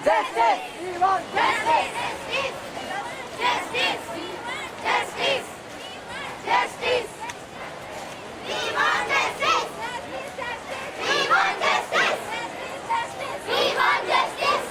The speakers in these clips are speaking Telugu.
Justice! We want justice! Justice! Justice! Justice! We want justice! We want justice! We want justice!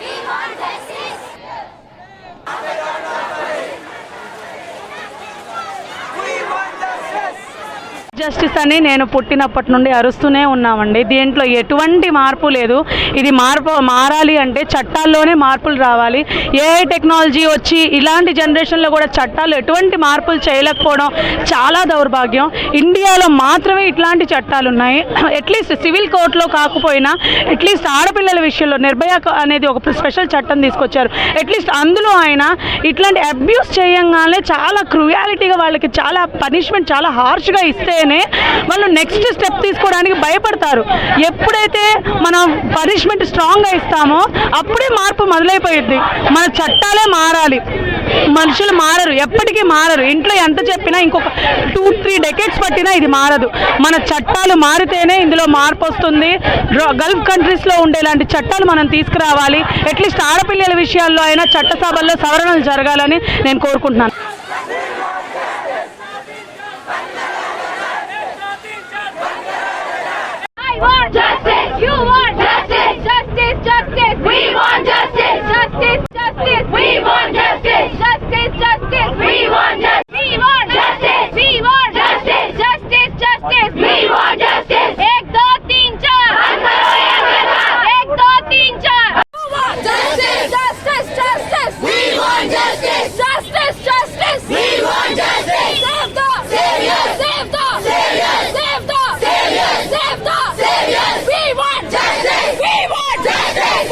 We want justice! Justice అని నేను పుట్టినప్పటి నుండి అరుస్తూనే ఉన్నామండి. దీంట్లో ఎటువంటి మార్పు లేదు. ఇది మారాలి అంటే చట్టాల్లోనే మార్పులు రావాలి. ఏఐ టెక్నాలజీ వచ్చి ఇలాంటి జనరేషన్లో కూడా చట్టాలు ఎటువంటి మార్పులు చేయలేకపోవడం చాలా దౌర్భాగ్యం. ఇండియాలో మాత్రమే ఇట్లాంటి చట్టాలు ఉన్నాయి. అట్లీస్ట్ సివిల్ కోర్టులో కాకపోయినా అట్లీస్ట్ ఆడపిల్లల విషయంలో నిర్భయ అనేది ఒక స్పెషల్ చట్టం తీసుకొచ్చారు. అట్లీస్ట్ అందులో ఆయన ఇట్లాంటి అబ్యూస్ చేయంగానే చాలా క్రూయాలిటీగా వాళ్ళకి చాలా పనిష్మెంట్ చాలా హార్ష్గా ఇస్తేనే వాళ్ళు నెక్స్ట్ స్టెప్ తీసుకోవడానికి భయపడతారు. ఎప్పుడైతే మనం పనిష్మెంట్ స్ట్రాంగ్గా ఇస్తామో అప్పుడే మార్పు మొదలైపోయింది. మన చట్టాలే మారాలి. మనుషులు మారరు, ఎప్పటికీ మారరు. ఇంట్లో ఎంత చెప్పినా ఇంకొక 2-3 డెకేడ్స్ పట్టినా ఇది మారదు. మన చట్టాలు మారితేనే ఇందులో మార్పు వస్తుంది. గల్ఫ్ కంట్రీస్లో ఉండేలాంటి చట్టాలు మనం తీసుకురావాలి. అట్లీస్ట్ ఆడపిల్లల విషయాల్లో అయినా చట్టసభల్లో సవరణలు జరగాలని నేను కోరుకుంటున్నాను. I want justice. You want justice. Justice, justice. We want justice. Justice, justice. We want justice. Justice, justice. We want justice. We want justice. We want justice. Justice, justice. We want justice. 1 2 3 4 बंद करो ये अत्याचार. 1 2 3 4 You want justice. Justice, justice. We want justice. Justice, justice. We want justice. Save the saviors. Save the saviors. Save the saviors. Save the saviors. We want justice. We want justice.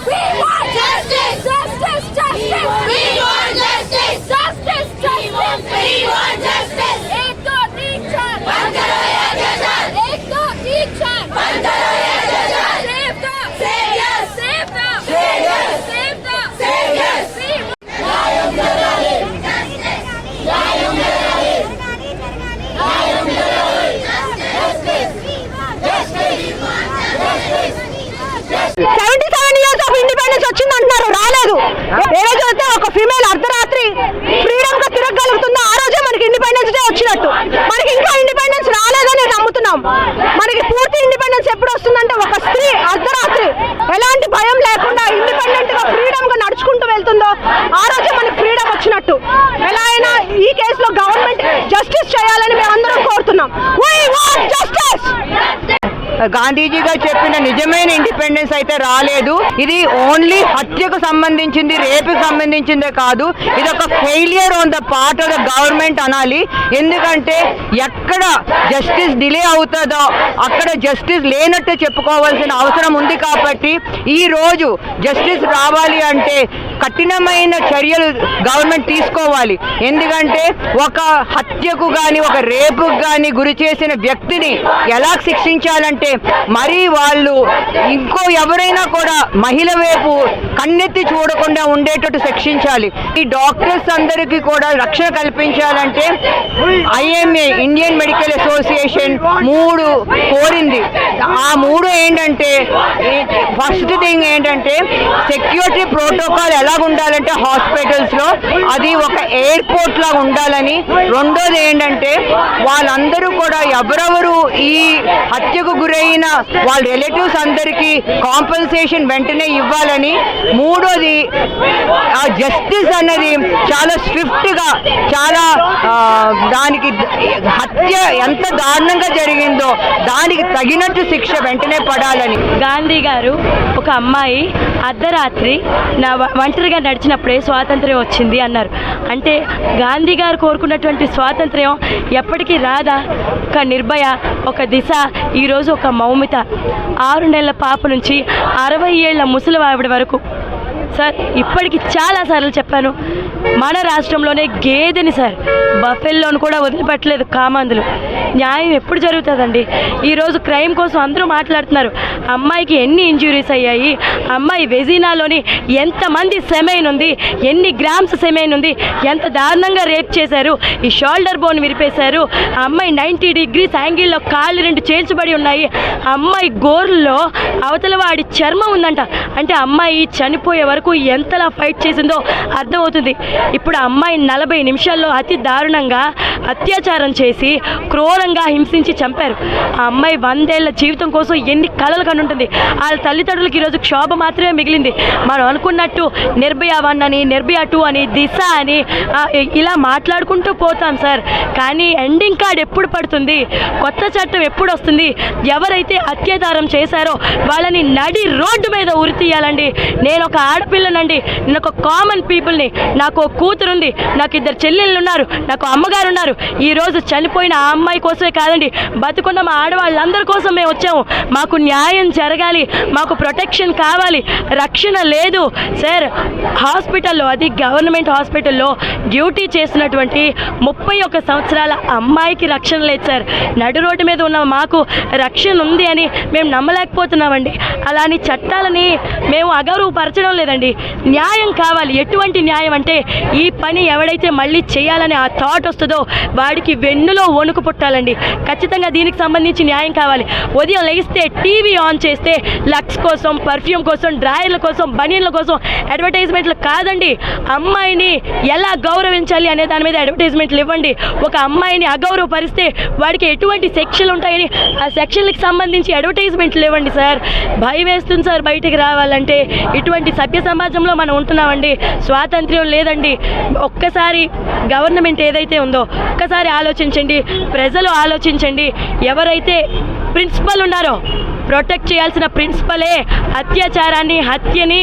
We want justice. Justice, justice. We want justice. Justice, justice. We want justice. 1 2 3 4 बंद करो ये अत्याचार. 1 2 3 4 बंद करो ये अत्याचार. Save the saviors. Save the saviors. Save the saviors. We న్యాయం జరగాలి. న్యాయం జరగాలి. న్యాయం జరగాలి. Justice. Justice. Justice. 77 years of independence వచ్చింది అంటున్నారు, రాలేదు. ఏ రోజు అయితే ఒక ఫీమేల్ అర్ధరాత్రి ఫ్రీడమ్ గా తిరగలుగుతుందో ఆ రోజే మనకి ఇండిపెండెన్స్ డే వచ్చినట్టు. మనకి ఇంకా ఇండిపెండెన్స్ రాలేదని నమ్ముతున్నాం. మనకి పూర్తి ఇండిపెండెన్స్ ఎప్పుడు వస్తుందంటే ఒక స్త్రీ అర్ధరాత్రి ఎలాంటి భయం లేకుండా ఇండిపెండెంట్ గా ఫ్రీడమ్ గా నడుచుకుంటూ వెళ్తుందో ఆ రోజే మనకి ఫ్రీడమ్ వచ్చినట్టు. ఎలా అయినా ఈ కేసులో గవర్నమెంట్ జస్టిస్ చేయాలని మేము అందరం కోరుతున్నాం. We want justice. గాంధీజీ గారు చెప్పిన నిజమైన ఇండిపెండెన్స్ అయితే రాలేదు. ఇది ఓన్లీ హత్యకు సంబంధించింది, రేపుకి సంబంధించిందే కాదు. ఇది ఒక failure on the part of the government అనాలి. ఎందుకంటే ఎక్కడ జస్టిస్ డిలే అవుతుందో అక్కడ జస్టిస్ లేనట్టే చెప్పుకోవాల్సిన అవసరం ఉంది. కాబట్టి ఈ రోజు జస్టిస్ రావాలి అంటే కఠినమైన చర్యలు గవర్నమెంట్ తీసుకోవాలి. ఎందుకంటే ఒక హత్యకు కానీ ఒక రేపుకు కానీ గురి చేసిన వ్యక్తిని ఎలా శిక్షించాలంటే మరి వాళ్ళు ఇంకో ఎవరైనా కూడా మహిళ వైపు కన్నెత్తి చూడకుండా ఉండేటట్టు శిక్షించాలి. ఈ డాక్టర్స్ అందరికీ కూడా రక్షణ కల్పించాలంటే IMA ఇండియన్ మెడికల్ అసోసియేషన్ 3 కోరింది. ఆ 3 ఏంటంటే ఫస్ట్ థింగ్ ఏంటంటే సెక్యూరిటీ ప్రోటోకాల్ ఎలా ఉండాలంటే హాస్పిటల్స్లో అది ఒక ఎయిర్పోర్ట్ లాగా ఉండాలని. రెండోది ఏంటంటే వాళ్ళందరూ కూడా ఎవరెవరు ఈ హత్యకు గురైన వాళ్ళ రిలేటివ్స్ అందరికీ కాంపెన్సేషన్ వెంటనే ఇవ్వాలని. మూడోది ఆ జస్టిస్ అన్నది చాలా స్విఫ్ట్గా చాలా దానికి హత్య ఎంత దారుణంగా జరిగిందో దానికి తగినట్టు శిక్ష వెంటనే పడాలని. గాంధీ గారు ఒక అమ్మాయి అర్ధరాత్రి ఒంటరిగా నడిచినప్పుడే స్వాతంత్ర్యం వచ్చింది అన్నారు. అంటే గాంధీ గారు కోరుకున్నటువంటి స్వాతంత్ర్యం ఎప్పటికీ రాదా? ఒక నిర్భయ, ఒక దిశ, ఈరోజు ఒక మౌమిత, 6 నెలల పాప నుంచి 60 ఏళ్ల ముసలి ఆవిడ వరకు సార్ ఇప్పటికి చాలాసార్లు చెప్పాను, మన రాష్ట్రంలోనే గేదెని సార్ బఫెల్లోను కూడా వదిలిపెట్టలేదు కామాంధులు. న్యాయం ఎప్పుడు జరుగుతుందండి? ఈరోజు క్రైమ్ కోసం అందరూ మాట్లాడుతున్నారు. అమ్మాయికి ఎన్ని ఇంజ్యూరీస్ అయ్యాయి, అమ్మాయి వెజినాలోని ఎంతమంది సెమైన్ ఉంది, ఎన్ని గ్రామ్స్ సెమైన్ ఉంది, ఎంత దారుణంగా రేప్ చేశారు, ఈ షోల్డర్ బోన్ విరిపేశారు, అమ్మాయి 90 degrees యాంగిల్లో కాళ్ళు 2 చేల్చబడి ఉన్నాయి, అమ్మాయి గోర్లో అవతల వాడి చర్మం ఉందంట. అంటే అమ్మాయి చనిపోయే వరకు ఎంతలా ఫైట్ చేసిందో అర్థమవుతుంది. ఇప్పుడు అమ్మాయి 40 నిమిషాల్లో అతి దారుణంగా అత్యాచారం చేసి క్రూరంగా హింసించి చంపారు. ఆ అమ్మాయి 100 ఏళ్ల జీవితం కోసం ఎన్ని కలలు కనుంటుంది. వాళ్ళ తల్లిదండ్రులకి ఈరోజు క్షోభ మాత్రమే మిగిలింది. మనం అనుకున్నట్టు నిర్భయ 1 అని, నిర్భయ 2 అని, దిశ అని ఇలా మాట్లాడుకుంటూ పోతాం సార్. కానీ ఎండింగ్ కార్డ్ ఎప్పుడు పడుతుంది, కొత్త చట్టం ఎప్పుడు వస్తుంది? ఎవరైతే అత్యాచారం చేశారో వాళ్ళని నడి రోడ్డు మీద ఉరి తీయాలండి. నేను ఒక ఆడపిల్లనండి, నేను ఒక కామన్ పీపుల్ని, నాకు ఒక కూతురుంది, నాకు 2 చెల్లెళ్ళు ఉన్నారు, నాకు అమ్మగారు ఉన్నారు. ఈరోజు చనిపోయిన ఆ అమ్మాయి కోసమే కాదండి, బతుకున్న మా ఆడవాళ్ళందరి కోసం మేము వచ్చాము. మాకు న్యాయం జరగాలి, మాకు ప్రొటెక్షన్ కావాలి. రక్షణ లేదు సార్. హాస్పిటల్లో, అది గవర్నమెంట్ హాస్పిటల్లో డ్యూటీ చేసినటువంటి 31 సంవత్సరాల అమ్మాయికి రక్షణ లేదు సార్. నడు రోడ్డు మీద ఉన్న మాకు రక్షణ ఉంది అని మేము నమ్మలేకపోతున్నామండి. అలాని చట్టాలని మేము అగౌరవపరచడం లేదండి. న్యాయం కావాలి. ఎటువంటి న్యాయం అంటే, ఈ పని ఎవడైతే మళ్ళీ చేయాలని ఆ థాట్ వస్తుందో వాడికి వెన్నులో వణుకు పుట్టాలండి. ఖచ్చితంగా దీనికి సంబంధించి న్యాయం కావాలి. ఉదయం లేస్తే టీవీ ఆన్ చేస్తే లక్స్ కోసం, పర్ఫ్యూమ్ కోసం, డ్రాయర్ల కోసం, బనీన్ల కోసం అడ్వర్టైజ్మెంట్లు కాదండి. అమ్మాయిని ఎలా గౌరవించాలి అనే దాని మీద అడ్వర్టైజ్మెంట్లు ఇవ్వండి. ఒక అమ్మాయిని అగౌరవపరిస్తే వాడికి ఎటువంటి సెక్షన్లు ఉంటాయని ఆ సెక్షన్లకు సంబంధించి అడ్వర్టైజ్మెంట్లు ఇవ్వండి సార్. భయం వేస్తుంది సార్ బయటికి రావాలంటే. ఇటువంటి సభ్య సమాజంలో మనం ఉంటున్నామండి. స్వాతంత్ర్యం లేదండి. ఒక్కసారి గవర్నమెంట్ ఏదైతే ఉందో ఒక్కసారి ఆలోచించండి, ప్రజలు ఆలోచించండి. ఎవరైతే ప్రిన్సిపల్ ఉన్నారో, ప్రొటెక్ట్ చేయాల్సిన ప్రిన్సిపలే అత్యాచారాన్ని, హత్యని,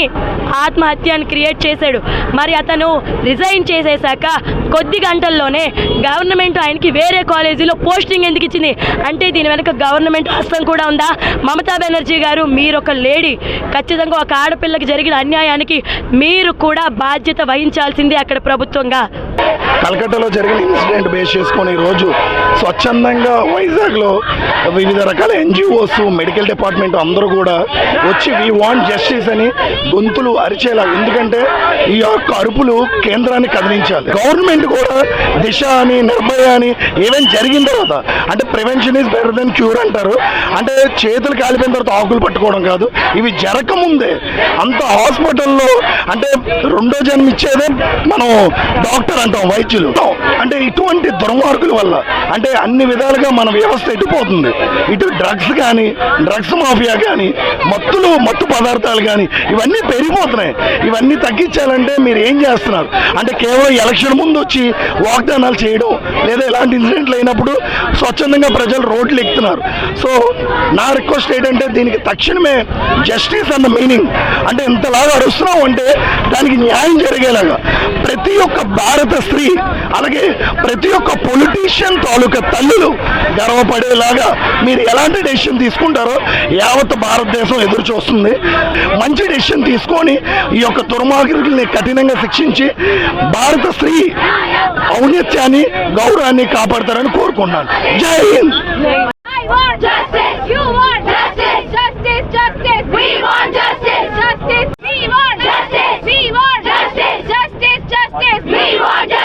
ఆత్మహత్యని క్రియేట్ చేశాడు. మరి అతను రిజైన్ చేసేశాక కొద్ది గంటల్లోనే గవర్నమెంట్ ఆయనకి వేరే కాలేజీలో పోస్టింగ్ ఎందుకు ఇచ్చింది అంటే దీని వెనక గవర్నమెంట్ హస్తం కూడా ఉందా? మమతా బెనర్జీ గారు, మీరు ఒక లేడీ, ఖచ్చితంగా ఒక ఆడపిల్లకి జరిగిన అన్యాయానికి మీరు కూడా బాధ్యత వహించాల్సిందే అక్కడ ప్రభుత్వంగా. కలకట్టాలో జరిగిన ఇన్సిడెంట్ బేస్ చేసుకొని ఈరోజు స్వచ్ఛందంగా వైజాగ్లో వివిధ రకాల ఎన్జిఓస్, మెడికల్ డిపార్ట్మెంట్ అందరూ కూడా వచ్చి వీ వాంట్ జస్టిస్ అని గొంతులు అరిచేలా. ఎందుకంటే ఈ యొక్క అరుపులు కేంద్రాన్ని కదిలించాలి. గవర్నమెంట్ కూడా దిశ అని, నిర్భయ అని ఈవెన్ జరిగిన తర్వాత, అంటే prevention is better than cure అంటారు. అంటే చేతులు కాలిపోయిన తర్వాత ఆకులు పట్టుకోవడం కాదు, ఇవి జరగకముందే అంత హాస్పిటల్లో అంటే 2వ జన్మ ఇచ్చేదే మనం డాక్టర్ అంటాం, వైద్యులు. అంటే ఇటువంటి దుర్మార్గుల వల్ల అంటే అన్ని విధాలుగా మన వ్యవస్థ ఎటుపోతుంది. ఇటు డ్రగ్స్ కానీ, డ్రగ్స్ మాఫియా కానీ, మత్తు పదార్థాలు కానీ ఇవన్నీ పెరిగిపోతున్నాయి. ఇవన్నీ తగ్గించాలంటే మీరు ఏం చేస్తున్నారు అంటే కేవలం ఎలక్షన్ ముందు వచ్చి వాగ్దానాలు చేయడం, లేదా ఇలాంటి ఇన్సిడెంట్లు అయినప్పుడు స్వచ్ఛందంగా ప్రజలు రోడ్లు ఎక్కుతున్నారు. సో నా రిక్వెస్ట్ ఏంటంటే దీనికి తక్షణమే జస్టిస్ అన్న మీనింగ్ అంటే ఇంతలాగా అరుస్తున్నాం అంటే దానికి న్యాయం జరిగేలాగా ప్రతి ఒక్క భారత స్త్రీ, అలాగే ప్రతి ఒక్క పొలిటీషియన్ తాలూకా తల్లులు గర్వపడేలాగా మీరు ఎలాంటి డెసిషన్ తీసుకుంటారో యావత్ భారతదేశం ఎదురు చూస్తుంది. మంచి డెసిషన్ తీసుకొని ఈ యొక్క దుర్మార్గుల్ని కఠినంగా శిక్షించి భారత స్త్రీ ఔన్నత్యాన్ని, గౌరవాన్ని కాపాడతారని కోరుకుంటున్నాను. జై Hind. I want justice. You want justice. Justice, justice. We want justice. Justice. We want justice. We want justice. Justice, justice. We want justice.